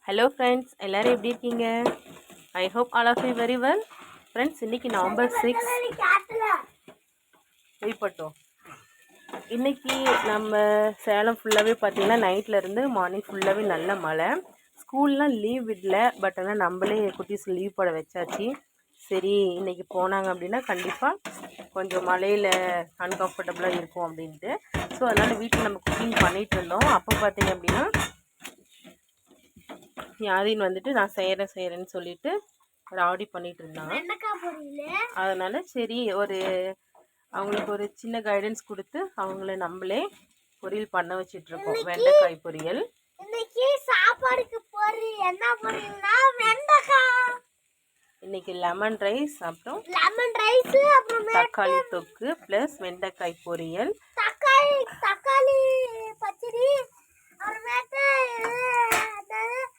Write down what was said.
Hello friends, எல்லோரும் எப்படி இருக்கீங்க? I hope all of you very well. Friends, இன்றைக்கி நவம்பர் 6 வெளிப்பட்டோம். இன்றைக்கி நம்ம சேலம் ஃபுல்லாகவே பார்த்திங்கன்னா நைட்லேருந்து மார்னிங் ஃபுல்லாகவே நல்ல மழை. ஸ்கூல்லாம் லீவ் விடல, பட் ஆனால் நம்மளே குட்டீஸ் லீவ் போட வச்சாச்சு. சரி, இன்றைக்கி போனாங்க அப்படின்னா கண்டிப்பாக கொஞ்சம் மழையில் அன்கம்ஃபர்டபுளாக இருக்கும் அப்படின்ட்டு. ஸோ அதனால் வீட்டில் நம்ம குக்கிங் பண்ணிகிட்டு இருந்தோம். அப்போ பார்த்திங்க அப்படின்னா யாதின் வந்துட்டு நான் செய்கிறேன்னு சொல்லிட்டு ராவடி பண்ணிட்டு இருந்தாங்க. அதனால சரி அவங்களுக்கு ஒரு சின்ன கைடன்ஸ் கொடுத்து அவங்கள நம்மளே பொரியல் பண்ண வச்சிட்டு இருக்கோம். வெண்டைக்காய் பொரியல். இன்னைக்கு லெமன் ரைஸ், அப்புறம் தக்காளி தொக்கு பிளஸ் வெண்டைக்காய் பொரியல், தக்காளி பச்சடி, அப்புறமேட்டு